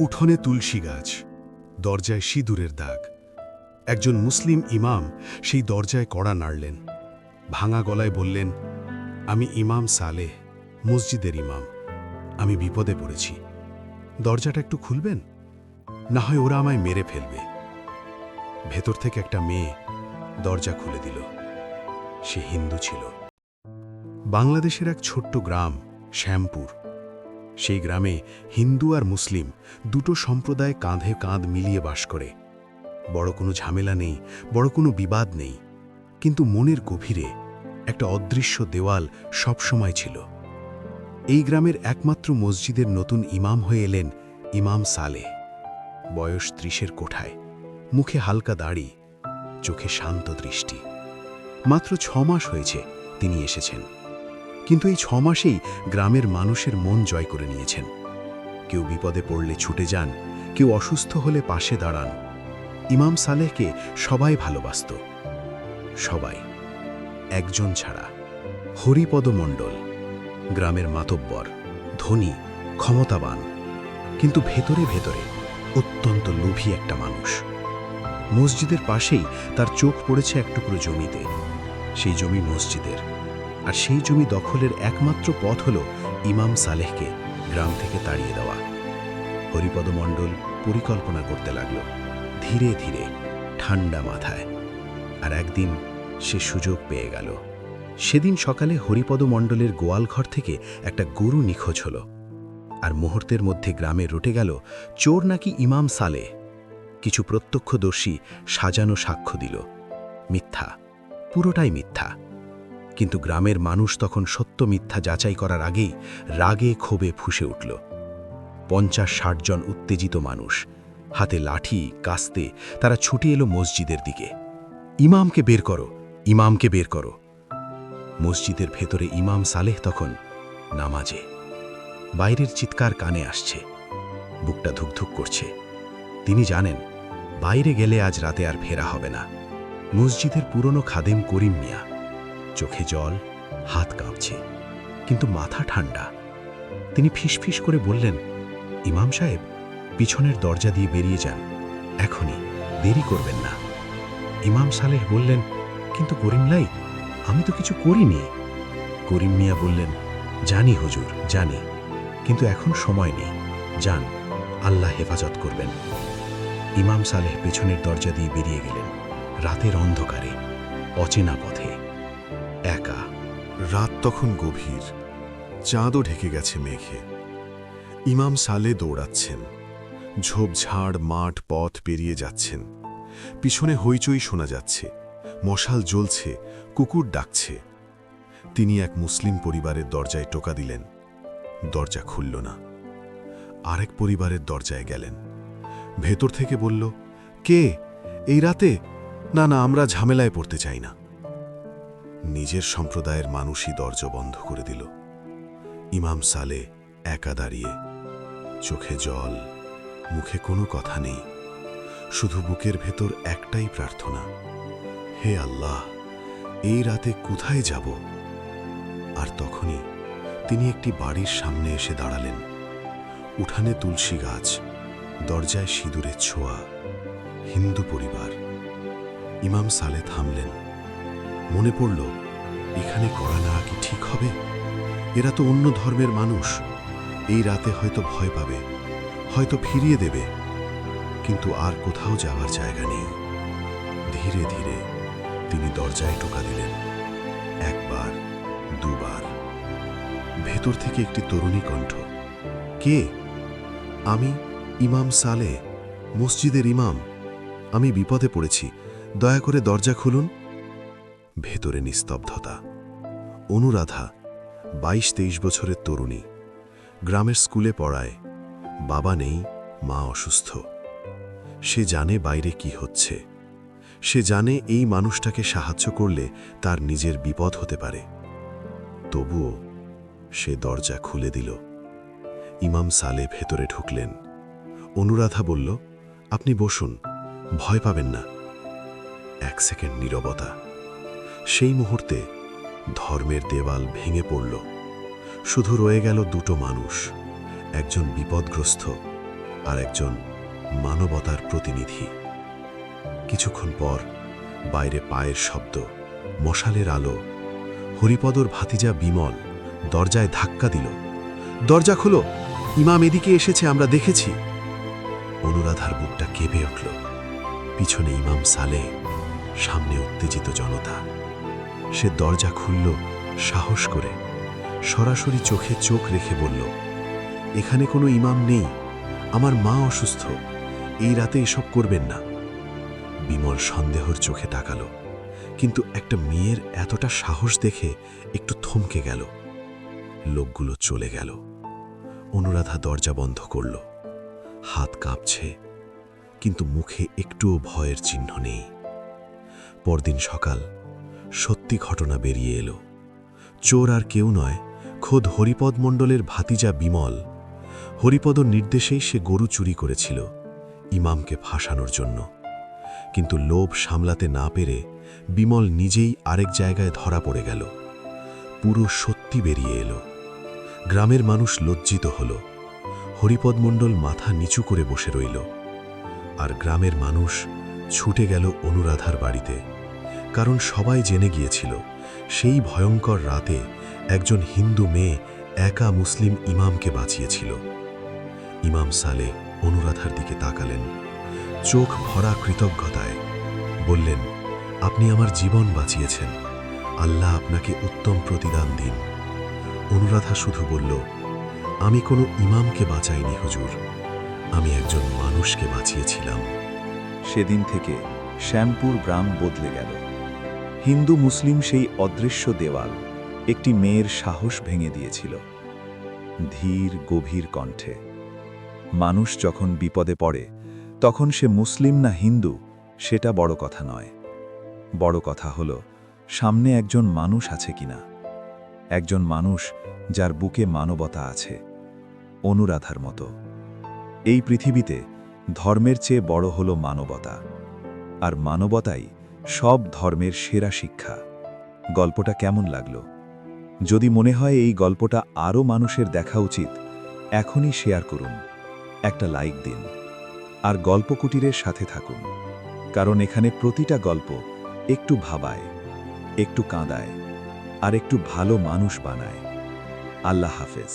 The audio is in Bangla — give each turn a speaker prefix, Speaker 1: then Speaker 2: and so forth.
Speaker 1: উঠোনে তুলসী গাছ, দরজায় সিঁদুরের দাগ। একজন মুসলিম ইমাম সেই দরজায় কড়া নাড়লেন, ভাঙা গলায় বললেন, আমি ইমাম সালেহ, মসজিদের ইমাম। আমি বিপদে পড়েছি, দরজাটা একটু খুলবেন? না হয় ওরা আমায় মেরে ফেলবে। ভেতর থেকে একটা মেয়ে দরজা খুলে দিল। সে হিন্দু ছিল। বাংলাদেশের এক ছোট্ট গ্রাম শ্যামপুর। সেই গ্রামে হিন্দু আর মুসলিম দুটো সম্প্রদায় কাঁধে কাঁধ মিলিয়ে বাস করে। বড় কোনো ঝামেলা নেই, বড় কোনো বিবাদ নেই, কিন্তু মনের গভীরে একটা অদৃশ্য দেওয়াল সবসময় ছিল। এই গ্রামের একমাত্র মসজিদের নতুন ইমাম হয়ে এলেন ইমাম সালেহ। বয়স ৩০-এর কোঠায়, মুখে হালকা দাড়ি, চোখে শান্ত দৃষ্টি। মাত্র ৬ মাস হয়েছে তিনি এসেছেন, কিন্তু এই ৬ মাসেই গ্রামের মানুষের মন জয় করে নিয়েছেন। কেউ বিপদে পড়লে ছুটে যান, কেউ অসুস্থ হলে পাশে দাঁড়ান। ইমাম সালেহকে সবাই ভালোবাসত, সবাই, একজন ছাড়া, হরিপদ মণ্ডল। গ্রামের মাতব্বর, ধনী, ক্ষমতাবান, কিন্তু ভেতরে ভেতরে অত্যন্ত লোভী একটা মানুষ। মসজিদের পাশেই তার চোখ পড়েছে এক টুকরো জমিতে। সেই জমি মসজিদের, আর সেই জমি দখলের একমাত্র পথ হল ইমাম সালেহকে গ্রাম থেকে তাড়িয়ে দেওয়া। হরিপদ মণ্ডল পরিকল্পনা করতে লাগল, ধীরে ধীরে, ঠান্ডা মাথায়। আর একদিন সে সুযোগ পেয়ে গেল। সেদিন সকালে হরিপদ মণ্ডলের গোয়ালঘর থেকে একটা গরু নিখোঁজ হল, আর মুহূর্তের মধ্যে গ্রামে রটে গেল চোর নাকি ইমাম সালেহ। কিছু প্রত্যক্ষদর্শী সাজানো সাক্ষ্য দিল, মিথ্যা, পুরোটাই মিথ্যা। কিন্তু গ্রামের মানুষ তখন সত্য মিথ্যা যাচাই করার আগেই রাগে ক্ষোভে ফুঁসে উঠল। ৫০-৬০ জন উত্তেজিত মানুষ, হাতে লাঠি কাস্তে, তারা ছুটে এলো মসজিদের দিকে। ইমামকে বের করো, ইমামকে বের করো। মসজিদের ভেতরে ইমাম সালেহ তখন নামাজে। বাইরের চিৎকার কানে আসছে, বুকটা ধুকধুক করছে। তিনি জানেন, বাইরে গেলে আজ রাতে আর ফেরা হবে না। মসজিদের পুরনো খাদেম করিম মিয়া, চোখে জল, হাত কাঁপছে, কিন্তু মাথা ঠান্ডা। তিনি ফিসফিস করে বললেন, ইমাম সাহেব, পিছনের দরজা দিয়ে বেরিয়ে যান, এখনই, দেরি করবেন না। ইমাম সালেহ বললেন, কিন্তু করিমলাই, আমি তো কিছু করিনি। করিম মিয়া বললেন, জানি হুজুর, জানি, কিন্তু এখন সময় নেই, যান, আল্লাহ হেফাজত করবেন। ইমাম সালেহ পেছনের দরজা দিয়ে বেরিয়ে গেলেন, রাতের অন্ধকারে, অচেনা পথে, একা।
Speaker 2: রাত তখন গভীর, চাঁদও ঢেকে গেছে মেঘে। ইমাম সালে দৌড়াচ্ছেন, ঝোপঝাড়, মাঠ, পথ পেরিয়ে যাচ্ছেন। পিছনে হইচই শোনা যাচ্ছে, মশাল জ্বলছে, কুকুর ডাকছে। তিনি এক মুসলিম পরিবারের দরজায় টোকা দিলেন, দরজা খুলল না। আরেক পরিবারের দরজায় গেলেন, ভেতর থেকে বলল, কে এই রাতে? না না, আমরা ঝামেলায় পড়তে চাই না। নিজের সম্প্রদায়ের মানুষই দরজা বন্ধ করে দিল। ইমাম সালে একা দাঁড়িয়ে, চোখে জল, মুখে কোনো কথা নেই, শুধু বুকের ভেতর একটাই প্রার্থনা, হে আল্লাহ, এই রাতে কোথায় যাব? আর তখনই তিনি একটি বাড়ির সামনে এসে দাঁড়ালেন। উঠানে তুলসী গাছ, দরজায় সিঁদুরের ছোঁয়া, হিন্দু পরিবার। ইমাম সালে থামলেন। মনে পড়ল, এখানে করা না কি ঠিক হবে? এরা তো অন্য ধর্মের মানুষ, এই রাতে হয়তো ভয় পাবে, হয়তো ফিরিয়ে দেবে, কিন্তু আর কোথাও যাওয়ার জায়গা নেই। ধীরে ধীরে তিনি দরজায় টোকা দিলেন, একবার, দুবার। ভেতর থেকে একটি তরুণী কণ্ঠ, কে? আমি ইমাম সালে, মসজিদের ইমাম। আমি বিপদে পড়েছি, দয়া করে দরজা খুলুন। ভেতরে নিস্তব্ধতা। অনুরাধা, ২২-২৩ বছরের তরুণী, গ্রামের স্কুলে পড়ায়, বাবা নেই, মা অসুস্থ। সে জানে বাইরে কি হচ্ছে, সে জানে এই মানুষটাকে সাহায্য করলে তার নিজের বিপদ হতে পারে। তবুও সে দরজা খুলে দিল। ইমাম সালে ভেতরে ঢুকলেন। অনুরাধা বলল, আপনি বসুন, ভয় পাবেন না। ১ সেকেন্ড নীরবতা। সেই মুহূর্তে ধর্মের দেওয়াল ভেঙে পড়ল। শুধু রয়ে গেল দুটো মানুষ, একজন বিপদগ্রস্ত, আর একজন মানবতার প্রতিনিধি। কিছুক্ষণ পর বাইরে পায়ের শব্দ, মশালের আলো। হরিপদর ভাতিজা বিমল দরজায় ধাক্কা দিল। দরজা খোলো, ইমাম এদিকে এসেছে, আমরা দেখেছি। অনুরাধার বুকটা কেঁপে উঠল। পিছনে ইমাম সালে, সামনে উত্তেজিত জনতা। সে দরজা খুলল সাহস করে, সরাসরি চোখে চোখ রেখে বলল, এখানে কোনো ইমাম নেই, আমার মা অসুস্থ, এই রাতে এসব করবেন না। বিমল সন্দেহর চোখে তাকালো, কিন্তু একটা মেয়ের এতটা সাহস দেখে একটু থমকে গেল। লোকগুলো চলে গেল। অনুরাধা দরজা বন্ধ করল। হাত কাঁপছে, কিন্তু মুখে একটুও ভয়ের চিহ্ন নেই। পরদিন সকাল, সত্যি ঘটনা বেরিয়ে এলো। চোর আর কেউ নয়, খোদ হরিপদ মণ্ডলের ভাতিজা বিমল। হরিপদর নির্দেশেই সে গরু চুরি করেছিল ইমামকে ফাঁসানোর জন্য। কিন্তু লোভ সামলাতে না পেরে বিমল নিজেই আরেক জায়গায় ধরা পড়ে গেল। পুরো সত্যি বেরিয়ে এলো। গ্রামের মানুষ লজ্জিত হল। হরিপদ মণ্ডল মাথা নিচু করে বসে রইল। আর গ্রামের মানুষ ছুটে গেল অনুরাধার বাড়িতে, কারণ সবাই জেনে গিয়েছিল সেই ভয়ঙ্কর রাতে একজন হিন্দু মেয়ে একা মুসলিম ইমামকে বাঁচিয়েছিল। ইমাম সালে অনুরাধার দিকে তাকালেন, চোখ ভরা কৃতজ্ঞতায়। বললেন, আপনি আমার জীবন বাঁচিয়েছেন, আল্লাহ আপনাকে উত্তম প্রতিদান দিন। অনুরাধা শুধু বলল, আমি কোনো ইমামকে বাঁচাইনি হুজুর, আমি একজন মানুষকে বাঁচিয়েছিলাম।
Speaker 3: সেদিন থেকে শ্যামপুর গ্রাম বদলে গেল। হিন্দু মুসলিম সেই অদৃশ্য দেওয়াল একটি মেয়ের সাহস ভেঙে দিয়েছিল। ধীর গভীর কণ্ঠে, মানুষ যখন বিপদে পড়ে তখন সে মুসলিম না হিন্দু সেটা বড় কথা নয়। বড় কথা হলো সামনে একজন মানুষ আছে কিনা, একজন মানুষ যার বুকে মানবতা আছে, অনুরাধার মতো। এই পৃথিবীতে ধর্মের চেয়ে বড় হলো মানবতা, আর মানবতাই সব ধর্মের সেরা শিক্ষা। গল্পটা কেমন লাগলো? যদি মনে হয় এই গল্পটা আরও মানুষের দেখা উচিত, এখনই শেয়ার করুন, একটা লাইক দিন, আর গল্পকুটিরের সাথে থাকুন, কারণ এখানে প্রতিটা গল্প একটু ভাবায়, একটু কাঁদায়, আর একটু ভালো মানুষ বানায়। আল্লাহ হাফেজ।